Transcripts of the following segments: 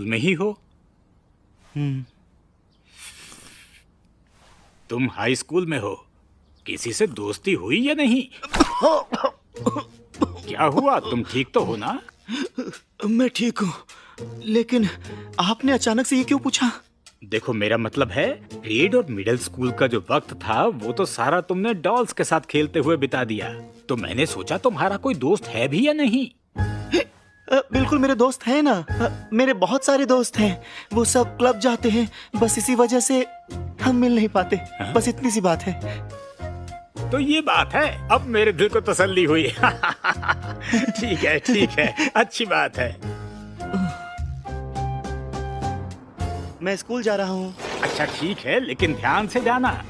School में ही हो? तुम हाई स्कूल में हो, किसी से दोस्ती हुई या नहीं? क्या हुआ, तुम ठीक तो हो ना? मैं ठीक हूँ, लेकिन आपने अचानक से ये क्यों पूछा? देखो, मेरा मतलब है ग्रेड और मिडिल स्कूल का जो वक्त था वो तो सारा तुमने डॉल्स के साथ खेलते हुए बिता दिया। तो मैंने सोचा तुम्हारा कोई दोस्त है भी या नहीं। बिल्कुल मेरे दोस्त हैं ना। मेरे बहुत सारे दोस्त हैं, वो सब क्लब जाते हैं, बस इसी वजह से हम मिल नहीं पाते। बस इतनी सी बात है। तो ये बात है, अब मेरे दिल को तसल्ली हुई। ठीक है, अच्छी बात है। मैं स्कूल जा रहा हूँ। अच्छा ठीक है, लेकिन ध्यान से जाना।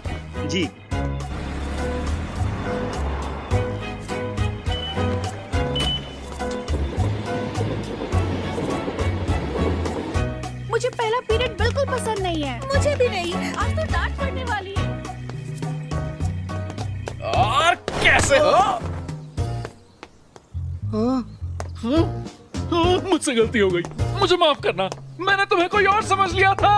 जी। मुझे पहला पीरियड बिल्कुल पसंद नहीं है। मुझे भी नहीं। आज तो डांट पड़ने वाली है। और कैसे हो? मुझसे गलती हो गई, मुझे माफ करना। मैंने तुम्हें कोई और समझ लिया था।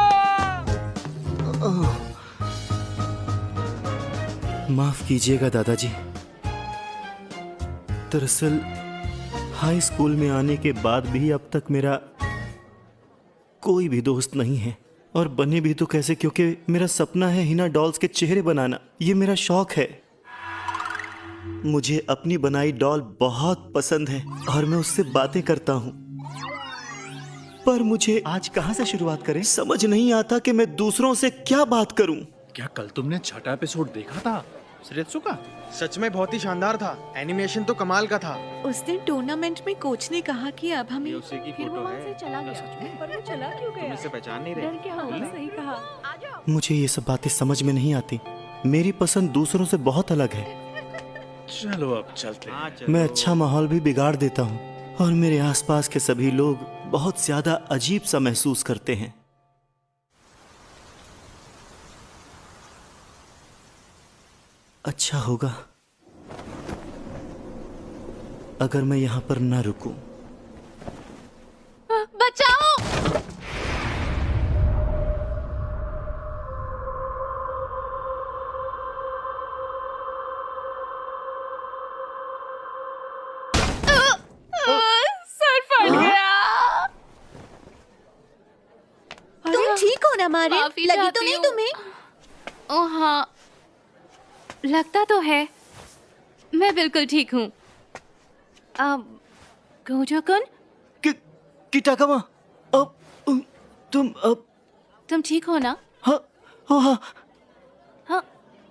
माफ कीजिएगा दादाजी। दरअसल हाई स्कूल में आने के बाद भी अब तक मेरा कोई भी दोस्त नहीं है, और बने भी तो कैसे, क्योंकि मेरा सपना है हिना डॉल्स के चेहरे बनाना। ये मेरा शौक है। मुझे अपनी बनाई डॉल बहुत पसंद है और मैं उससे बातें करता हूँ, पर मुझे आज कहाँ से शुरुआत करें, समझ नहीं आता कि मैं दूसरों से क्या बात करूं। क्या कल तुमने छठा एपिसोड देखा था श्रेत्सु का? सच में बहुत ही शानदार था। एनिमेशन तो कमाल का था। उस दिन टूर्नामेंट में कोच ने कहा कि अब हमें ये उसी की फिर वो फोटो वहाँ है। से चला गया। पर वो चला क्यों गया? तुम इसे पहचान नहीं डर रहे? के हाँ, सही कहा। मुझे ये सब बातें समझ में नहीं आती। मेरी पसंद दूसरों से बहुत अलग है। चलो अब चलते हैं। मैं अच्छा माहौल भी बिगाड़ देता हूँ और मेरे आसपास के सभी लोग बहुत ज्यादा अजीब सा महसूस करते हैं। अच्छा होगा अगर मैं यहाँ पर ना रुकूं। बचाओ! सर फट गया। तुम ठीक हो ना मारे? माफी लगी तो चाहती नहीं हूँ। तुम्हें? ओ हाँ, लगता तो है। मैं बिल्कुल ठीक हूँ। अब गोजोकुन, किटाकावा, अब अब तुम ठीक हो ना? हाँ हाँ। हाँ,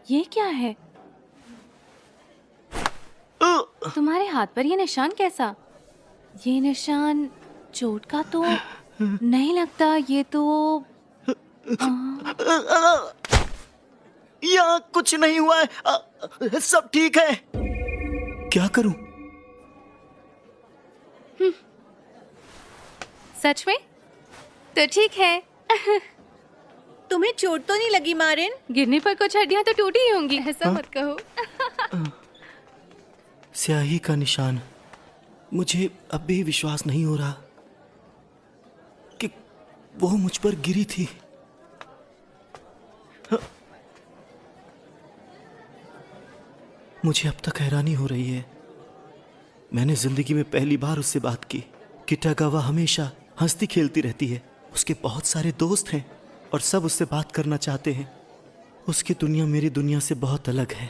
ये क्या है? तुम्हारे हाथ पर ये निशान कैसा? ये निशान चोट का तो नहीं लगता। ये तो यहाँ कुछ नहीं हुआ है। सब ठीक है। क्या करूं? सच में? तो ठीक है। तुम्हें चोट तो नहीं लगी मारिन? गिरने पर कुछ हड्डियां तो टूटी ही होंगी। ऐसा मत कहो। स्याही का निशान। मुझे अब भी विश्वास नहीं हो रहा कि वो मुझ पर गिरी थी। मुझे अब तक हैरानी हो रही है। मैंने जिंदगी में पहली बार उससे बात की। किटागावा हमेशा हंसती खेलती रहती है। उसके बहुत सारे दोस्त हैं और सब उससे बात करना चाहते हैं। उसकी दुनिया मेरी दुनिया से बहुत अलग है।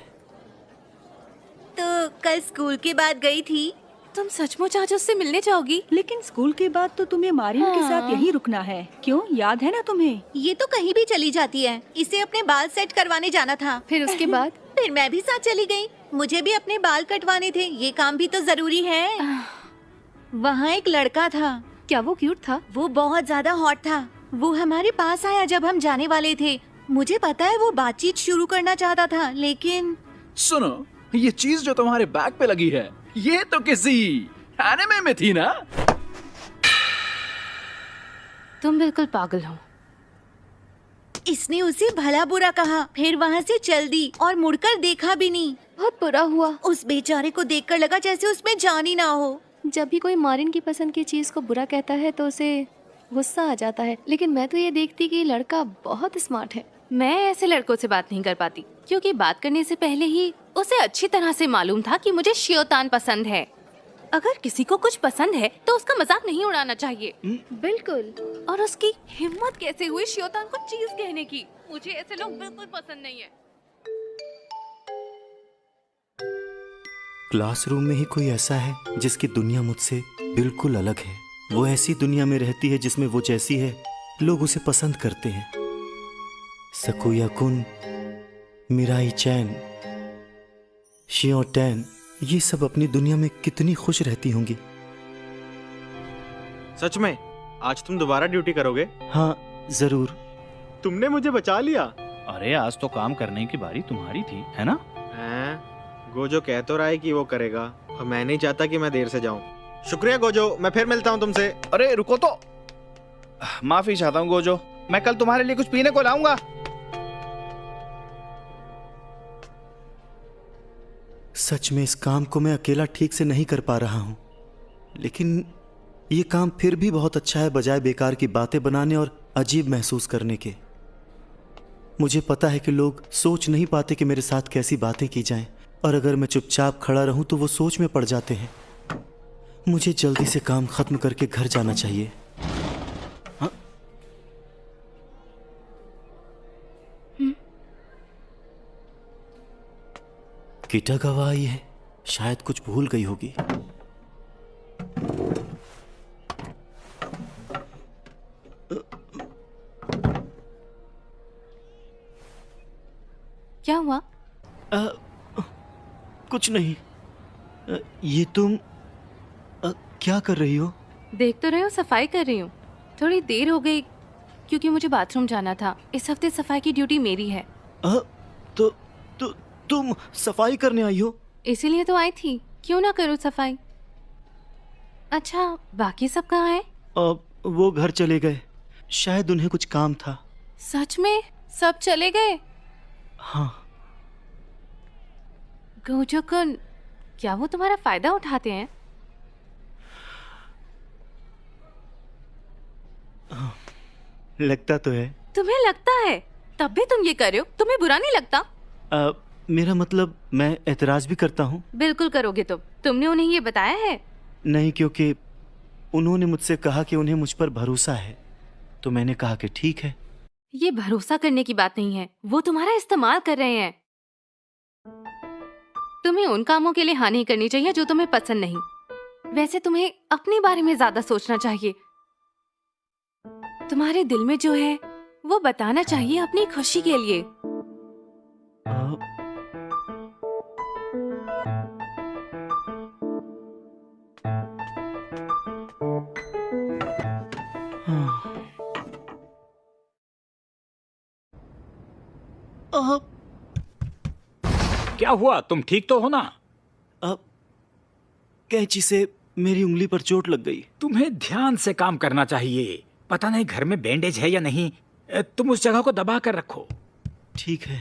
तो कल स्कूल के बाद गई थी? तुम सचमुच आज उससे मिलने जाओगी? लेकिन स्कूल के बाद तो तुम्हें मारिन के साथ यहीं रुकना है। क्यों, याद है ना तुम्हें? ये तो कहीं भी चली जाती है। इसे अपने बाल सेट करवाने जाना था। फिर उसके बाद? फिर मैं भी साथ चली गई। मुझे भी अपने बाल कटवाने थे। ये काम भी तो जरूरी है। वहाँ एक लड़का था। क्या वो क्यूट था? वो बहुत ज्यादा हॉट था। वो हमारे पास आया जब हम जाने वाले थे। मुझे पता है वो बातचीत शुरू करना चाहता था, लेकिन सुनो, ये चीज जो तुम्हारे बैग पे लगी है, ये तो किसी एनिमे में थी ना? तुम बिल्कुल पागल हो। इसने उसे भला बुरा कहा, फिर वहाँ से चल दी और मुड़कर देखा भी नहीं। बहुत बुरा हुआ। उस बेचारे को देखकर लगा जैसे उसमें जान ही ना हो। जब भी कोई मारिन की पसंद की चीज को बुरा कहता है तो उसे गुस्सा आ जाता है, लेकिन मैं तो ये देखती कि ये लड़का बहुत स्मार्ट है। मैं ऐसे लड़कों से बात नहीं कर पाती क्योंकि बात करने से पहले ही उसे अच्छी तरह से मालूम था कि मुझे शियोतान पसंद है। अगर किसी को कुछ पसंद है तो उसका मजाक नहीं उड़ाना चाहिए। बिल्कुल। और उसकी हिम्मत कैसे हुई शियोतान को चीज कहने की। मुझे ऐसे लोग बिल्कुल पसंद नहीं है। क्लासरूम में ही कोई ऐसा है जिसकी दुनिया मुझसे बिल्कुल अलग है। वो ऐसी दुनिया में रहती है जिसमें वो जैसी है लोग उसे पसंद करते हैं। सकुया कुन, मिराई चैन, शियो टैन, ये सब अपनी दुनिया में कितनी खुश रहती होंगी। सच में आज तुम दोबारा ड्यूटी करोगे? हाँ जरूर। तुमने मुझे बचा लिया। अरे आज तो काम करने की बारी तुम्हारी थी, है ना? गोजो कह तो रहा है कि वो करेगा और मैं नहीं चाहता कि मैं देर से जाऊं। शुक्रिया गोजो, मैं फिर मिलता हूं तुमसे। अरे रुको तो, माफी चाहता हूँ गोजो, मैं कल तुम्हारे लिए कुछ पीने को लाऊंगा। सच में इस काम को मैं अकेला ठीक से नहीं कर पा रहा हूं, लेकिन ये काम फिर भी बहुत अच्छा है बजाय बेकार की बातें बनाने और अजीब महसूस करने के। मुझे पता है कि लोग सोच नहीं पाते कि मेरे साथ कैसी बातें की जाएं, और अगर मैं चुपचाप खड़ा रहूं तो वो सोच में पड़ जाते हैं। मुझे जल्दी से काम खत्म करके घर जाना चाहिए। हाँ? किटागावा आई है, शायद कुछ भूल गई होगी। क्या हुआ? कुछ नहीं। ये तुम क्या कर रही हो? देख तो रहे हो, सफाई कर रही हूँ। थोड़ी देर हो गई क्योंकि मुझे बाथरूम जाना था। इस हफ्ते सफाई की ड्यूटी मेरी है। तो तुम सफाई करने आई हो? इसीलिए तो आई थी, क्यों ना करूँ सफाई। अच्छा, बाकी सब कहाँ हैं? वो घर चले गए, शायद उन्हें कुछ काम था। सच में सब चले गए? हाँ। गोजो-कुन, क्या वो तुम्हारा फायदा उठाते हैं? लगता तो है। तुम्हें लगता है? तब भी तुम ये कर रहे हो, तुम्हें बुरा नहीं लगता? मेरा मतलब मैं एतराज भी करता हूँ। बिल्कुल करोगे तुमने उन्हें ये बताया है? नहीं, क्योंकि उन्होंने मुझसे कहा कि उन्हें मुझ पर भरोसा है, तो मैंने कहा कि ठीक है। ये भरोसा करने की बात नहीं है, वो तुम्हारा इस्तेमाल कर रहे हैं। तुम्हें उन कामों के लिए हाँ नहीं करनी चाहिए जो तुम्हें पसंद नहीं। वैसे तुम्हें अपने बारे में ज्यादा सोचना चाहिए। तुम्हारे दिल में जो है वो बताना चाहिए अपनी खुशी के लिए। क्या हुआ? तुम ठीक तो हो ना? कैंची से मेरी उंगली पर चोट लग गई। तुम्हें ध्यान से काम करना चाहिए। पता नहीं घर में बैंडेज है या नहीं, तुम उस जगह को दबा कर रखो। ठीक है।